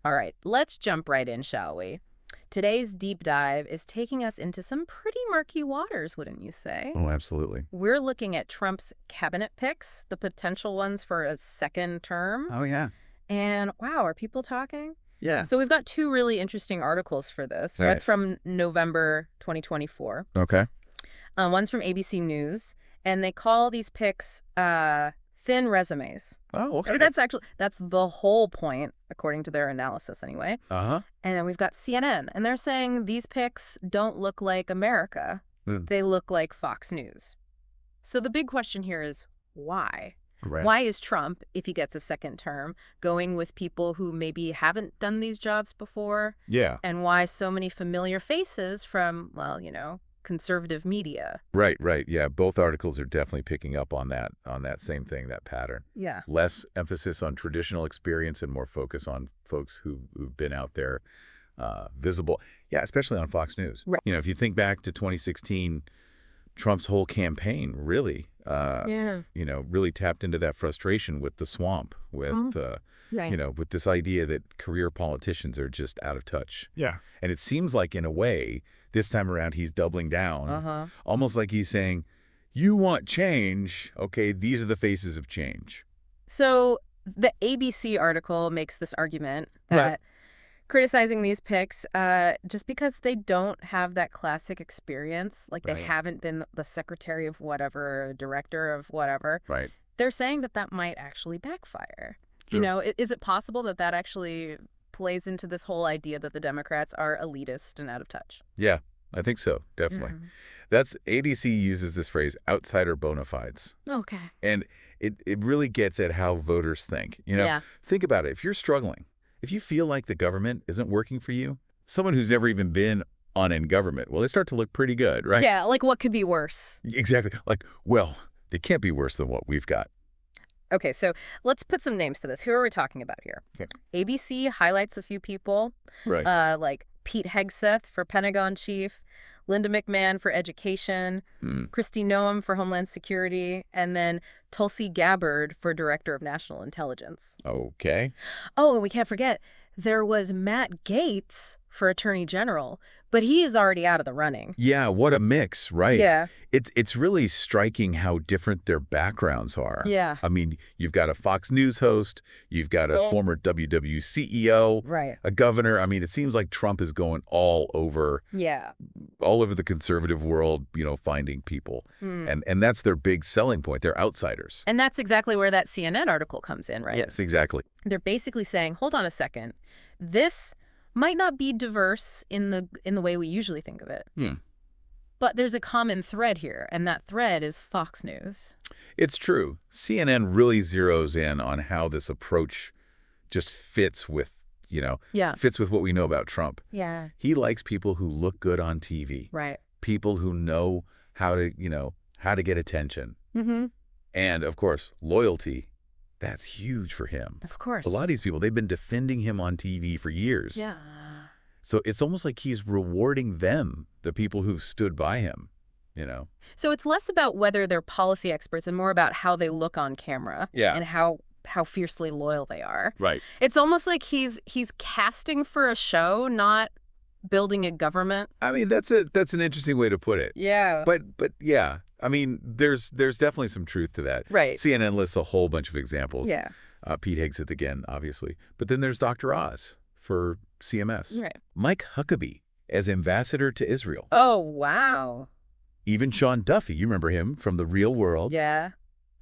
All right, let's jump right in, shall we? Today's deep dive is taking us into some pretty murky waters, wouldn't you say? Oh, absolutely. We're looking at Trump's cabinet picks, the potential ones for a second term. Oh, yeah. And wow, are people talking? Yeah. So we've got two really interesting articles for this, All right. from November 2024. Okay. One's from ABC News, and they call these picks thin resumes. Oh, okay. That's the whole point, according to their analysis anyway. Uh-huh. And then we've got CNN, and they're saying these picks don't look like America. Hmm. They look like Fox News. So the big question here is why? Right. Why is Trump, if he gets a second term, going with people who maybe haven't done these jobs before? Yeah. And why so many familiar faces from, well, conservative media? Right, right. Yeah, both articles are definitely picking up on that same thing, that pattern. Yeah. Less emphasis on traditional experience and more focus on folks who've been out there visible. Yeah, especially on Fox News. Right. If you think back to 2016, Trump's whole campaign really Yeah. really tapped into that frustration with the swamp, with Right. with this idea that career politicians are just out of touch. Yeah. And it seems like, in a way, this time around, he's doubling down, Uh-huh. almost like he's saying, you want change, okay, these are the faces of change. So the ABC article makes this argument Right. that criticizing these picks, just because they don't have that classic experience, like they Right. haven't been the secretary of whatever, director of whatever, Right. they're saying that that might actually backfire. Sure. Is it possible that that actually plays into this whole idea that the Democrats are elitist and out of touch? Yeah, I think so, definitely. That's ABC uses this phrase, outsider bona fides. Okay. And it really gets at how voters think. Yeah. Think about it. If you're struggling, if you feel like the government isn't working for you, someone who's never even been on in government, well, they start to look pretty good, right? Yeah, like what could be worse? Exactly. Like, well, it can't be worse than what we've got. Okay, so let's put some names to this. Who are we talking about here? Okay. ABC highlights a few people, Right. like Pete Hegseth for Pentagon Chief, Linda McMahon for Education, Kristi Noem for Homeland Security, and then Tulsi Gabbard for Director of National Intelligence. Okay. Oh, and we can't forget, there was Matt Gaetz for Attorney General, but he is already out of the running. Yeah, what a mix, right? Yeah. It's really striking how different their backgrounds are. Yeah. I mean, you've got a Fox News host, you've got a former WW CEO, Right. a governor. I mean, it seems like Trump is going all over Yeah. the conservative world, finding people. And that's their big selling point. They're outsiders. And that's exactly where that CNN article comes in, right? Yes, exactly. They're basically saying, hold on a second, this might not be diverse in the way we usually think of it. But there's a common thread here, and that thread is Fox News. It's true. CNN really zeroes in on how this approach just fits with, Yeah. fits with what we know about Trump. Yeah. He likes people who look good on TV, Right. people who know how to get attention. Mm-hmm. And, of course, loyalty, that's huge for him. Of course. A lot of these people, they've been defending him on TV for years. Yeah. So it's almost like he's rewarding them, the people who've stood by him, So it's less about whether they're policy experts and more about how they look on camera. Yeah. And how fiercely loyal they are. Right. It's almost like he's casting for a show, not building a government. I mean, that's an interesting way to put it. Yeah. But yeah, I mean, there's definitely some truth to that. Right. CNN lists a whole bunch of examples. Yeah. Pete Hegseth again, obviously. But then there's Dr. Oz for CMS. Right. Mike Huckabee as ambassador to Israel. Oh, wow. Even Sean Duffy, you remember him from The Real World. Yeah.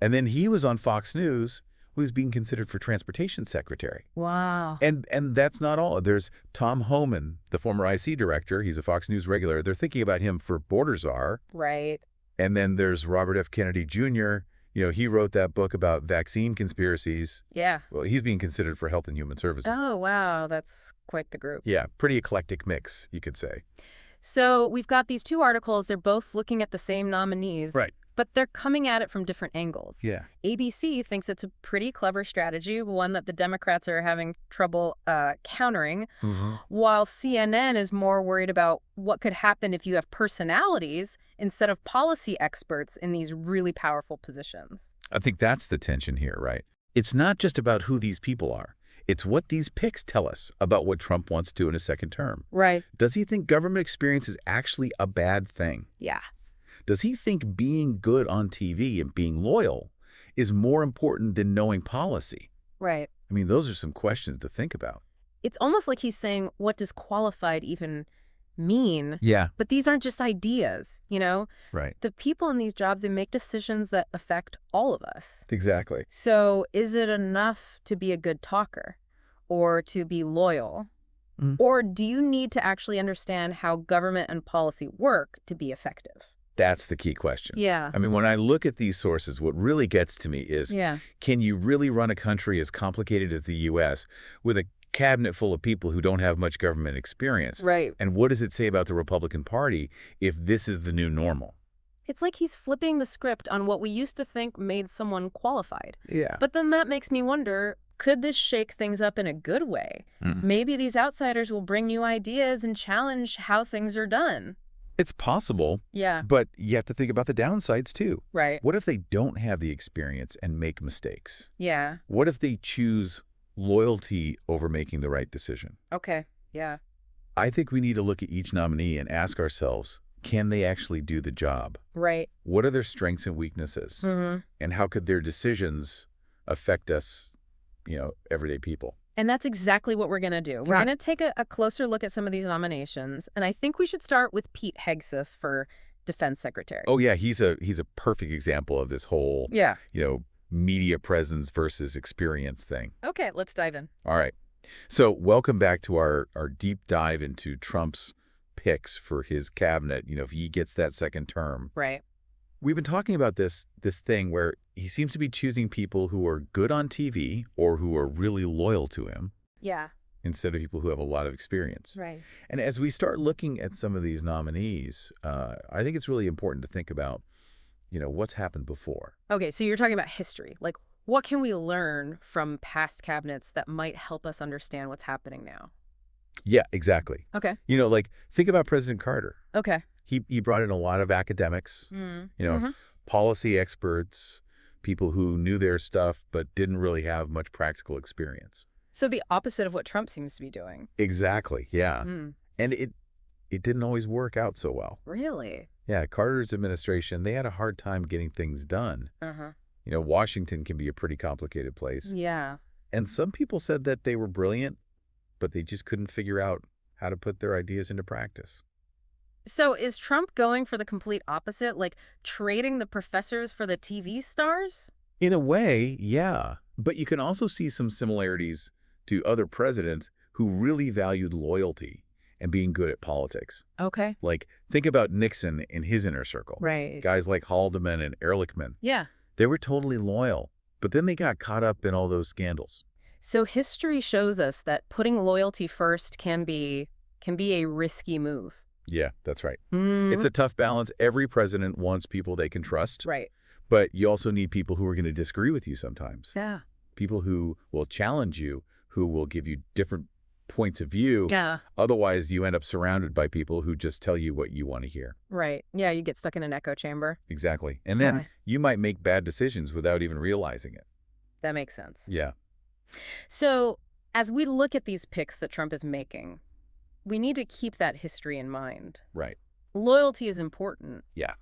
And then he was on Fox News, who's being considered for transportation secretary. Wow. And that's not all. There's Tom Homan, the former IC director. He's a Fox News regular. They're thinking about him for Border Czar. Right. And then there's Robert F. Kennedy Jr. He wrote that book about vaccine conspiracies. Yeah. Well, he's being considered for Health and Human Services. Oh, wow. That's quite the group. Yeah, pretty eclectic mix, you could say. So we've got these two articles. They're both looking at the same nominees. Right. But they're coming at it from different angles. Yeah. ABC thinks it's a pretty clever strategy, one that the Democrats are having trouble countering, while CNN is more worried about what could happen if you have personalities instead of policy experts in these really powerful positions. I think that's the tension here, right? It's not just about who these people are. It's what these picks tell us about what Trump wants to do in his second term. Right. Does he think government experience is actually a bad thing? Yeah. Does he think being good on TV and being loyal is more important than knowing policy? Right. I mean, those are some questions to think about. It's almost like he's saying, what does qualified even mean? Yeah. But these aren't just ideas, you know? Right. The people in these jobs, they make decisions that affect all of us. Exactly. So is it enough to be a good talker or to be loyal? Or do you need to actually understand how government and policy work to be effective? That's the key question. Yeah. I mean, when I look at these sources, what really gets to me is, can you really run a country as complicated as the U.S. with a cabinet full of people who don't have much government experience? Right. And what does it say about the Republican Party if this is the new normal? It's like he's flipping the script on what we used to think made someone qualified. Yeah. But then that makes me wonder, could this shake things up in a good way? Maybe these outsiders will bring new ideas and challenge how things are done. It's possible. Yeah. But you have to think about the downsides, too. Right. What if they don't have the experience and make mistakes? Yeah. What if they choose loyalty over making the right decision? Okay. Yeah. I think we need to look at each nominee and ask ourselves, can they actually do the job? Right. What are their strengths and weaknesses? And how could their decisions affect us, everyday people? And that's exactly what we're going to do. We're going to take a closer look at some of these nominations. And I think we should start with Pete Hegseth for Defense Secretary. Oh, yeah. He's a perfect example of this whole, Yeah. Media presence versus experience thing. Okay, let's dive in. All right. So welcome back to our deep dive into Trump's picks for his cabinet, if he gets that second term. Right. We've been talking about this thing where he seems to be choosing people who are good on TV or who are really loyal to him. Yeah. Instead of people who have a lot of experience. Right. And as we start looking at some of these nominees, I think it's really important to think about, what's happened before. Okay, so you're talking about history. Like, what can we learn from past cabinets that might help us understand what's happening now? Yeah, exactly. Okay. Think about President Carter. Okay. He brought in a lot of academics, policy experts, people who knew their stuff but didn't really have much practical experience. So the opposite of what Trump seems to be doing. Exactly, yeah. And it didn't always work out so well. Really? Yeah, Carter's administration, they had a hard time getting things done. Washington can be a pretty complicated place. Yeah. And some people said that they were brilliant, but they just couldn't figure out how to put their ideas into practice. So is Trump going for the complete opposite, like trading the professors for the TV stars? In a way, yeah. But you can also see some similarities to other presidents who really valued loyalty and being good at politics. Okay. Like, think about Nixon and his inner circle. Right. Guys like Haldeman and Ehrlichman. Yeah. They were totally loyal, but then they got caught up in all those scandals. So history shows us that putting loyalty first can be a risky move. Yeah, that's right. It's a tough balance. Every president wants people they can trust. Right. But you also need people who are going to disagree with you sometimes. Yeah. People who will challenge you, who will give you different points of view. Yeah. Otherwise, you end up surrounded by people who just tell you what you want to hear. Right. Yeah, you get stuck in an echo chamber. Exactly. And then you might make bad decisions without even realizing it. That makes sense. Yeah. So as we look at these picks that Trump is making, we need to keep that history in mind. Right. Loyalty is important. Yeah.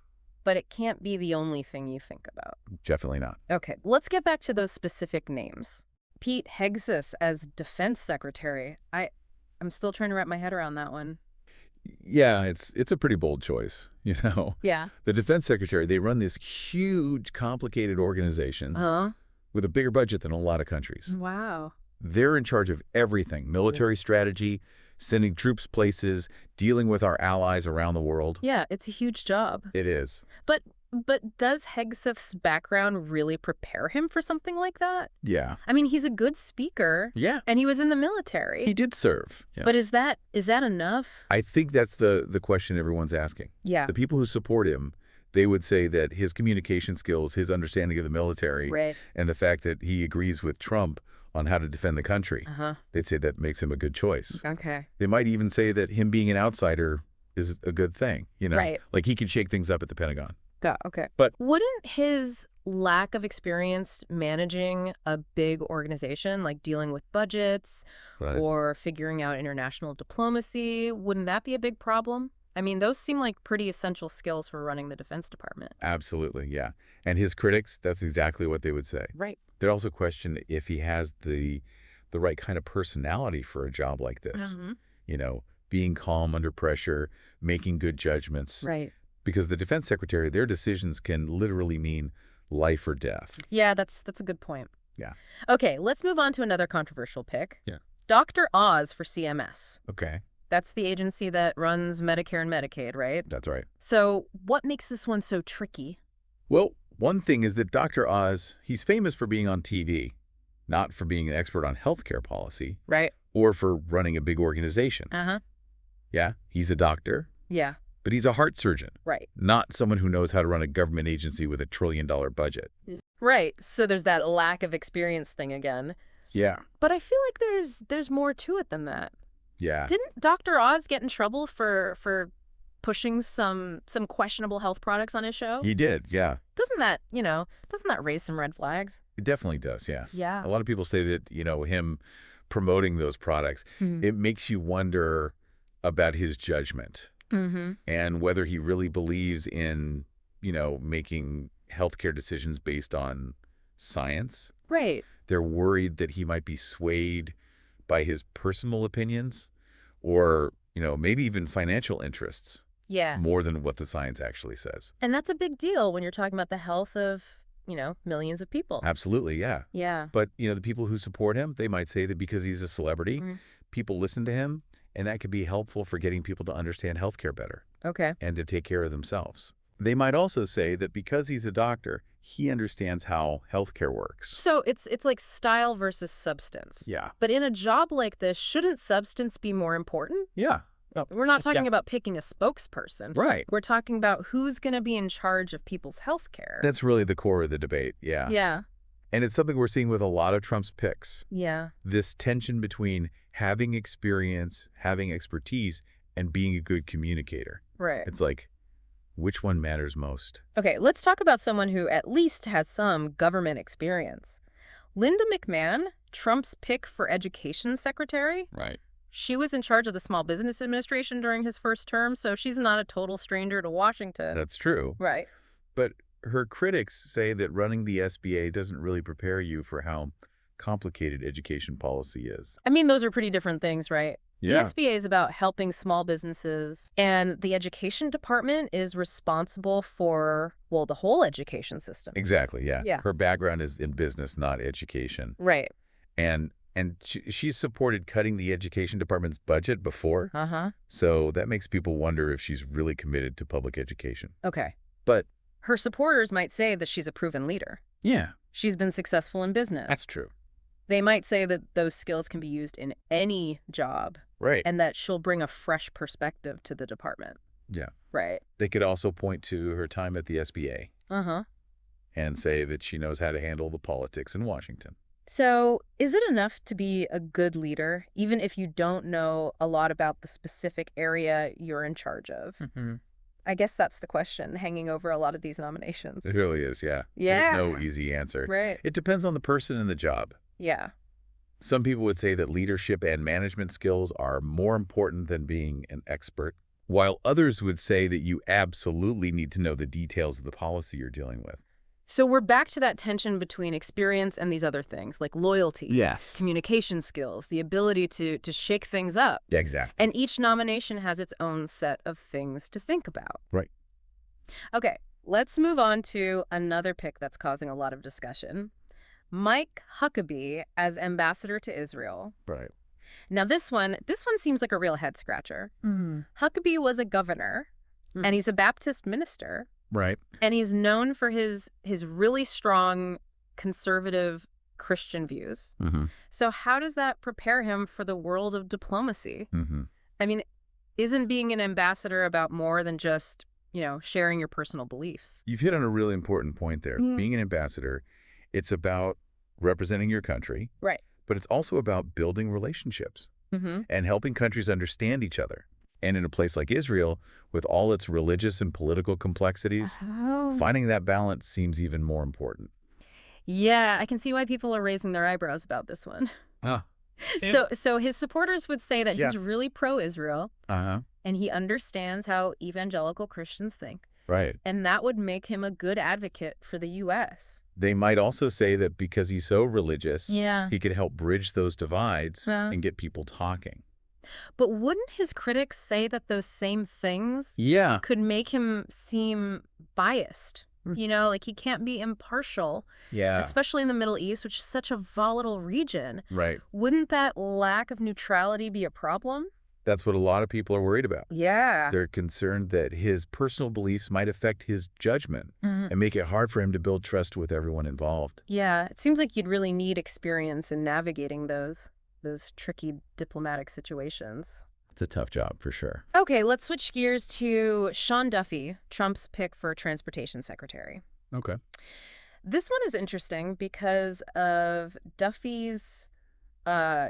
But it can't be the only thing you think about. Definitely not. Okay, let's get back to those specific names. Pete Hegseth as Defense Secretary. I'm still trying to wrap my head around that one. Yeah, it's a pretty bold choice, Yeah. The Defense Secretary, they run this huge, complicated organization with a bigger budget than a lot of countries. Wow. They're in charge of everything, military strategy, sending troops places, dealing with our allies around the world. Yeah, it's a huge job. It is. But does Hegseth's background really prepare him for something like that? Yeah. I mean, he's a good speaker. Yeah. And he was in the military. He did serve. Yeah. But is that enough? I think that's the question everyone's asking. Yeah. The people who support him, they would say that his communication skills, his understanding of the military, Right. and the fact that he agrees with Trump on how to defend the country, they'd say that makes him a good choice. Okay. They might even say that him being an outsider is a good thing, Right. Like he could shake things up at the Pentagon. Okay. But wouldn't his lack of experience managing a big organization, like dealing with budgets or figuring out international diplomacy, wouldn't that be a big problem? I mean, those seem like pretty essential skills for running the Defense Department. Absolutely, yeah. And his critics, that's exactly what they would say. Right. They'd also question if he has the right kind of personality for a job like this. You know, being calm under pressure, making good judgments. Right. Because the defense secretary, their decisions can literally mean life or death. Yeah, that's a good point. Yeah. Okay, let's move on to another controversial pick. Yeah. Dr. Oz for CMS. Okay. That's the agency that runs Medicare and Medicaid, right? That's right. So what makes this one so tricky? Well, one thing is that Dr. Oz, he's famous for being on TV, not for being an expert on healthcare policy. Right. Or for running a big organization. Yeah, he's a doctor. Yeah. But he's a heart surgeon. Right. Not someone who knows how to run a government agency with $1 trillion budget. Right. So there's that lack of experience thing again. Yeah. But I feel like there's more to it than that. Yeah. Didn't Dr. Oz get in trouble for pushing some questionable health products on his show? He did, yeah. Doesn't that raise some red flags? It definitely does, yeah. Yeah. A lot of people say that, him promoting those products, it makes you wonder about his judgment and whether he really believes in, making healthcare decisions based on science. Right. They're worried that he might be swayed by his personal opinions or, maybe even financial interests. Yeah. More than what the science actually says. And that's a big deal when you're talking about the health of, millions of people. Absolutely, yeah. Yeah. But, the people who support him, they might say that because he's a celebrity, people listen to him, and that could be helpful for getting people to understand healthcare better. Okay. And to take care of themselves. They might also say that because he's a doctor, he understands how healthcare works. So it's like style versus substance. Yeah. But in a job like this, shouldn't substance be more important? Yeah. We're not talking about picking a spokesperson. Right. We're talking about who's going to be in charge of people's health care. That's really the core of the debate, yeah. Yeah. And it's something we're seeing with a lot of Trump's picks. Yeah. This tension between having experience, having expertise, and being a good communicator. Right. It's like, which one matters most? Okay, let's talk about someone who at least has some government experience. Linda McMahon, Trump's pick for education secretary. Right. She was in charge of the Small Business Administration during his first term, so she's not a total stranger to Washington. That's true. Right. But her critics say that running the SBA doesn't really prepare you for how complicated education policy is. I mean, those are pretty different things, right? Yeah. The SBA is about helping small businesses, and the education department is responsible for, well, the whole education system. Exactly, yeah. Yeah. Her background is in business, not education. Right. And she's supported cutting the education department's budget before. So that makes people wonder if she's really committed to public education. Okay. But her supporters might say that she's a proven leader. Yeah. She's been successful in business. That's true. They might say that those skills can be used in any job. Right. And that she'll bring a fresh perspective to the department. Yeah. Right. They could also point to her time at the SBA. And say that she knows how to handle the politics in Washington. So, is it enough to be a good leader, even if you don't know a lot about the specific area you're in charge of? I guess that's the question hanging over a lot of these nominations. It really is, yeah. Yeah. There's no easy answer. Right. It depends on the person and the job. Yeah. Some people would say that leadership and management skills are more important than being an expert, while others would say that you absolutely need to know the details of the policy you're dealing with. So we're back to that tension between experience and these other things, like loyalty, Yes, communication skills, the ability to shake things up. Yeah, exactly. And each nomination has its own set of things to think about. Right. Okay, let's move on to another pick that's causing a lot of discussion. Mike Huckabee as ambassador to Israel. Right. Now this one seems like a real head scratcher. Huckabee was a governor, and he's a Baptist minister. Right. And he's known for his really strong conservative Christian views. So how does that prepare him for the world of diplomacy? I mean, isn't being an ambassador about more than just, sharing your personal beliefs? You've hit on a really important point there. Being an ambassador, it's about representing your country. Right. But it's also about building relationships and helping countries understand each other And in a place like Israel, with all its religious and political complexities, Oh. finding that balance seems even more important. Yeah, I can see why people are raising their eyebrows about this one. Ah. So his supporters would say that Yeah. he's really pro-Israel, Uh-huh. and he understands how evangelical Christians think, Right. and that would make him a good advocate for the U.S. They might also say that because he's so religious, Yeah. he could help bridge those divides Yeah. and get people talking. But wouldn't his critics say that those same things Yeah. could make him seem biased? You know, like he can't be impartial, Yeah. especially in the Middle East, which is such a volatile region. Right. Wouldn't that lack of neutrality be a problem? That's what a lot of people are worried about. Yeah. They're concerned that his personal beliefs might affect his judgment and make it hard for him to build trust with everyone involved. Yeah, it seems like you'd really need experience in navigating those tricky diplomatic situations. It's a tough job for sure. Okay, let's switch gears to Sean Duffy, Trump's pick for transportation secretary. Okay. This one is interesting because of Duffy's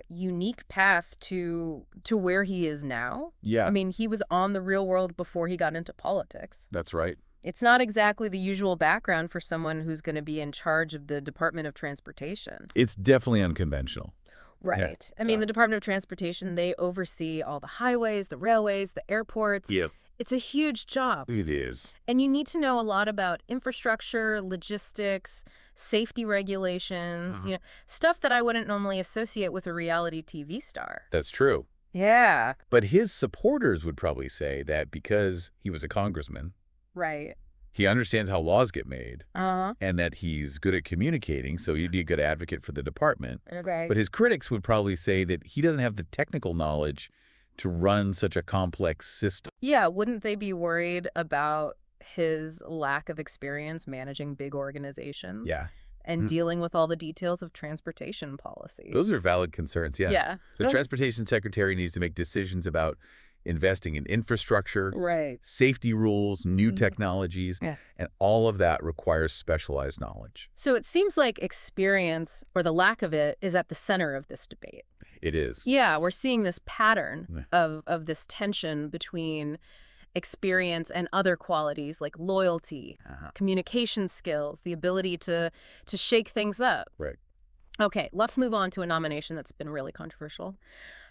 unique path to where he is now. Yeah. I mean, he was on the real world before he got into politics. That's right. It's not exactly the usual background for someone who's going to be in charge of the Department of Transportation. It's definitely unconventional. Right. I mean, the Department of Transportation, they oversee all the highways, the railways, the airports. Yep. It's a huge job. It is. And you need to know a lot about infrastructure, logistics, safety regulations, you know, stuff that I wouldn't normally associate with a reality TV star. That's true. Yeah. But his supporters would probably say that because he was a congressman, Right. he understands how laws get made Uh-huh. and that he's good at communicating, so he'd be a good advocate for the department. Okay. But his critics would probably say that he doesn't have the technical knowledge to run such a complex system. Yeah, wouldn't they be worried about his lack of experience managing big organizations? Yeah. And dealing with all the details of transportation policy? Those are valid concerns, yeah. Yeah. The transportation secretary needs to make decisions about investing in infrastructure, Right. safety rules, new technologies, Yeah. and all of that requires specialized knowledge. So it seems like experience, or the lack of it, is at the center of this debate. It is. Yeah, we're seeing this pattern of this tension between experience and other qualities like loyalty, communication skills, the ability to shake things up. Right. Okay, let's move on to a nomination that's been really controversial.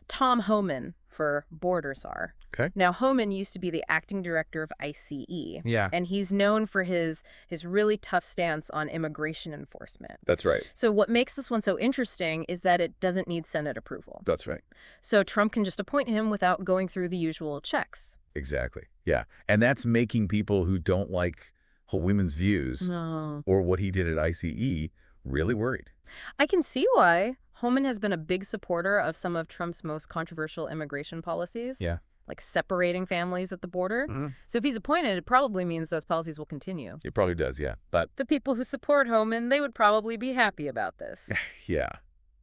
Tom Homan for Border Czar. Okay. Now, Homan used to be the acting director of ICE. Yeah. And he's known for his really tough stance on immigration enforcement. That's right. So what makes this one so interesting is that it doesn't need Senate approval. That's right. So Trump can just appoint him without going through the usual checks. Exactly. Yeah. And that's making people who don't like women's views No. or what he did at ICE really worried. I can see why. Homan has been a big supporter of some of Trump's most controversial immigration policies. Yeah. Like separating families at the border. So if he's appointed, it probably means those policies will continue. It probably does, yeah. But The people who support Homan, they would probably be happy about this. yeah,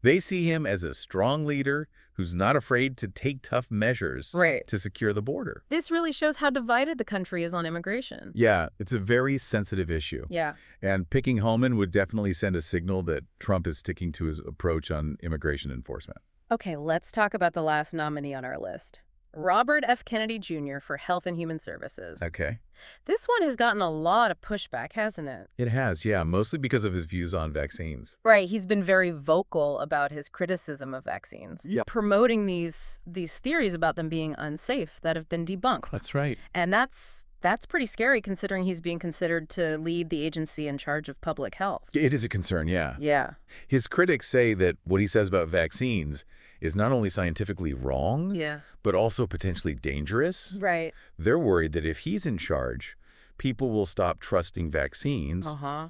they see him as a strong leader who's not afraid to take tough measures Right. to secure the border. This really shows how divided the country is on immigration. Yeah, it's a very sensitive issue. Yeah. And picking Homan would definitely send a signal that Trump is sticking to his approach on immigration enforcement. Okay, let's talk about the last nominee on our list. Robert F. Kennedy Jr. for Health and Human Services. Okay. This one has gotten a lot of pushback, hasn't it? It has, yeah, mostly because of his views on vaccines. Right, he's been very vocal about his criticism of vaccines. Yep. Promoting these theories about them being unsafe that have been debunked. That's right. And that's pretty scary considering he's being considered to lead the agency in charge of public health. It is a concern, yeah. Yeah. His critics say that what he says about vaccines is not only scientifically wrong, Yeah. but also potentially dangerous. Right. They're worried that if he's in charge, people will stop trusting vaccines Uh-huh.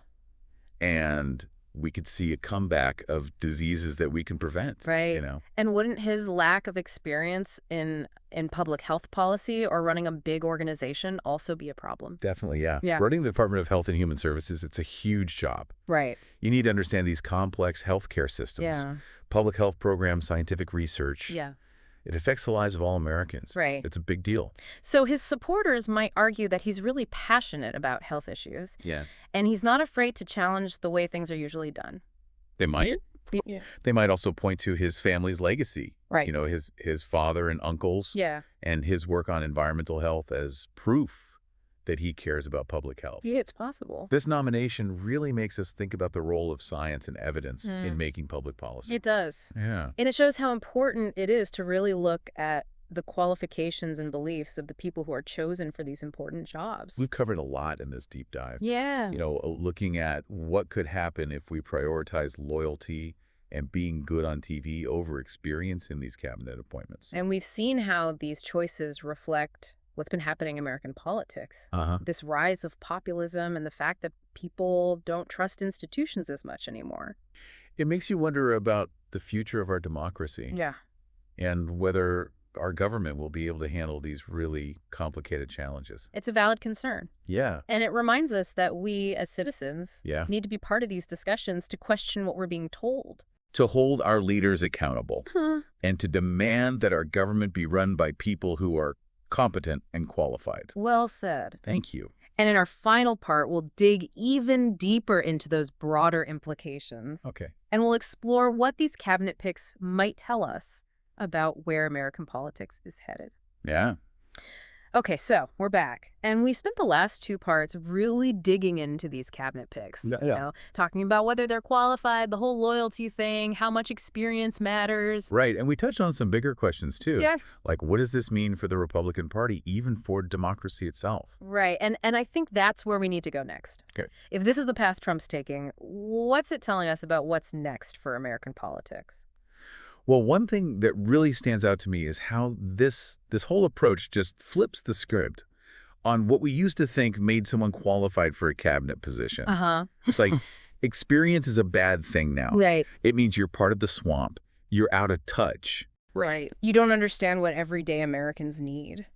and we could see a comeback of diseases that we can prevent. Right. You know? And wouldn't his lack of experience in public health policy or running a big organization also be a problem? Definitely, yeah. Yeah. Running the Department of Health and Human Services, it's a huge job. Right. You need to understand these complex healthcare systems, Yeah. public health programs, scientific research. Yeah. It affects the lives of all Americans. Right. It's a big deal. So his supporters might argue that he's really passionate about health issues, Yeah. and he's not afraid to challenge the way things are usually done. They might? Yeah. They might also point to his family's legacy. Right. You know, his father and uncles. Yeah. And his work on environmental health as proof that he cares about public health. Yeah, it's possible. This nomination really makes us think about the role of science and evidence in making public policy. It does. Yeah. And it shows how important it is to really look at the qualifications and beliefs of the people who are chosen for these important jobs. We've covered a lot in this deep dive. Yeah. You know, looking at what could happen if we prioritize loyalty and being good on TV over experience in these cabinet appointments. And we've seen how these choices reflect what's been happening in American politics. This rise of populism and the fact that people don't trust institutions as much anymore. It makes you wonder about the future of our democracy. Yeah. And whether our government will be able to handle these really complicated challenges. It's a valid concern. Yeah. And it reminds us that we as citizens need to be part of these discussions to question what we're being told. To hold our leaders accountable and to demand that our government be run by people who are competent and qualified. Well said. Thank you. And in our final part, we'll dig even deeper into those broader implications. Okay. And we'll explore what these cabinet picks might tell us about where American politics is headed. Yeah. Okay, so we're back. And we spent the last two parts really digging into these cabinet picks. Yeah. You know, talking about whether they're qualified, the whole loyalty thing, how much experience matters. Right. And we touched on some bigger questions, too. Yeah. Like, what does this mean for the Republican Party, even for democracy itself? Right. And I think that's where we need to go next. Okay. If this is the path Trump's taking, what's it telling us about what's next for American politics? Well, one thing that really stands out to me is how this whole approach just flips the script on what we used to think made someone qualified for a cabinet position. It's like experience is a bad thing now. Right. It means you're part of the swamp. You're out of touch. Right. You don't understand what everyday Americans need.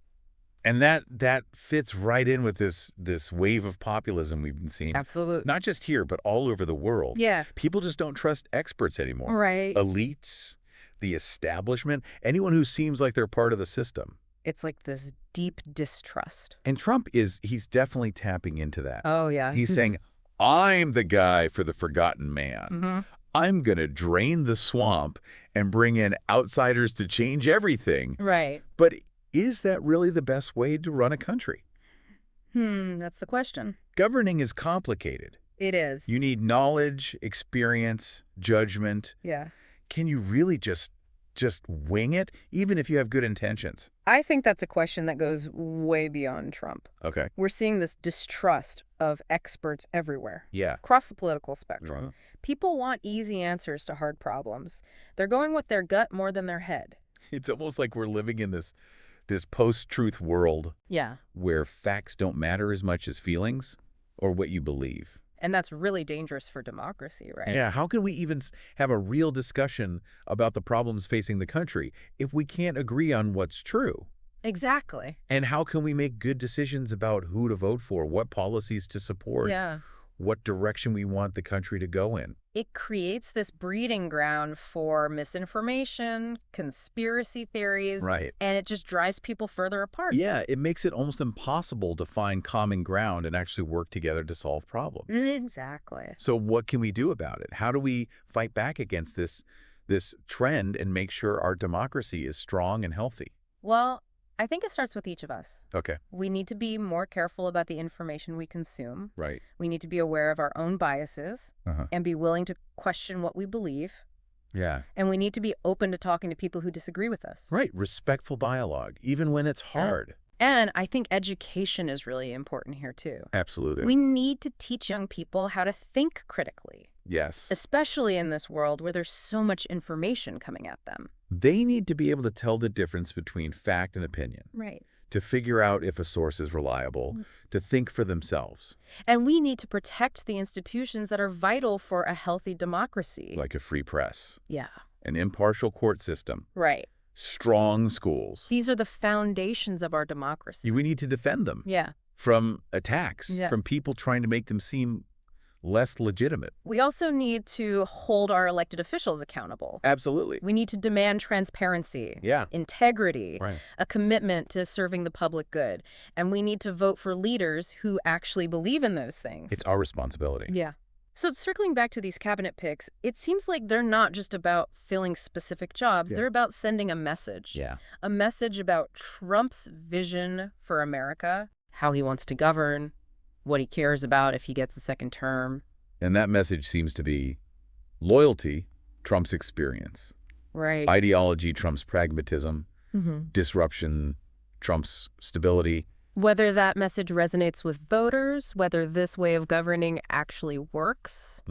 And that fits right in with this wave of populism we've been seeing. Absolutely. Not just here, but all over the world. Yeah. People just don't trust experts anymore. Right. Elites, the establishment, anyone who seems like they're part of the system. It's like this deep distrust. And Trump he's definitely tapping into that. Oh, yeah. He's saying, I'm the guy for the forgotten man. I'm going to drain the swamp and bring in outsiders to change everything. Right. But is that really the best way to run a country? That's the question. Governing is complicated. It is. You need knowledge, experience, judgment. Yeah. Can you really just wing it, even if you have good intentions? I think that's a question that goes way beyond Trump. Okay. We're seeing this distrust of experts everywhere. Yeah. Across the political spectrum. People want easy answers to hard problems. They're going with their gut more than their head. It's almost like we're living in this post-truth world. Yeah. Where facts don't matter as much as feelings or what you believe. And that's really dangerous for democracy, right? Yeah, how can we even have a real discussion about the problems facing the country if we can't agree on what's true? Exactly. And how can we make good decisions about who to vote for, what policies to support, what direction we want the country to go in? It creates this breeding ground for misinformation, conspiracy theories, right? And it just drives people further apart. Yeah, it makes it almost impossible to find common ground and actually work together to solve problems. Exactly. So what can we do about it? How do we fight back against this trend and make sure our democracy is strong and healthy? Well, I think it starts with each of us. Okay. We need to be more careful about the information we consume. Right. We need to be aware of our own biases and be willing to question what we believe. Yeah. And we need to be open to talking to people who disagree with us. Right. Respectful dialogue, even when it's hard. And I think education is really important here, too. Absolutely. We need to teach young people how to think critically. Yes. Especially in this world where there's so much information coming at them. They need to be able to tell the difference between fact and opinion. Right. To figure out if a source is reliable, to think for themselves. And we need to protect the institutions that are vital for a healthy democracy. Like a free press. Yeah. An impartial court system. Right. Strong schools. These are the foundations of our democracy. We need to defend them. Yeah. From attacks, from people trying to make them seem less legitimate. We also need to hold our elected officials accountable. Absolutely. We need to demand transparency, integrity, a commitment to serving the public good. And we need to vote for leaders who actually believe in those things. It's our responsibility. Yeah. So circling back to these cabinet picks, it seems like they're not just about filling specific jobs. Yeah. They're about sending a message. Yeah. A message about Trump's vision for America, how he wants to govern, what he cares about if he gets a second term. And that message seems to be loyalty, Trump's experience. Right. Ideology, Trump's pragmatism. Disruption, Trump's stability. Whether that message resonates with voters, whether this way of governing actually works,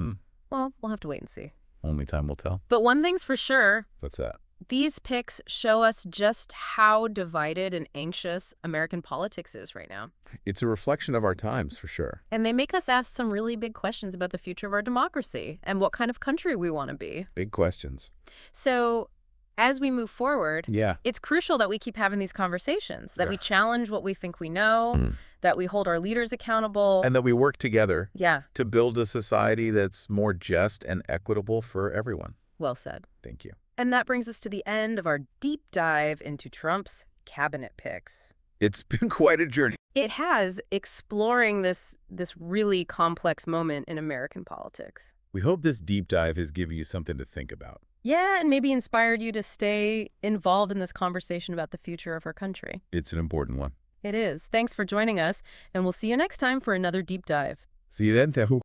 well, we'll have to wait and see. Only time will tell. But one thing's for sure. What's that? These picks show us just how divided and anxious American politics is right now. It's a reflection of our times, for sure. And they make us ask some really big questions about the future of our democracy and what kind of country we want to be. Big questions. So as we move forward, Yeah. it's crucial that we keep having these conversations, that we challenge what we think we know, that we hold our leaders accountable. And that we work together Yeah, to build a society that's more just and equitable for everyone. well said. Thank you. And that brings us to the end of our deep dive into Trump's cabinet picks. It's been quite a journey. It has, exploring this really complex moment in American politics. We hope this deep dive has given you something to think about. Yeah, and maybe inspired you to stay involved in this conversation about the future of our country. It's an important one. It is. Thanks for joining us, and we'll see you next time for another deep dive. See you then, Tehu.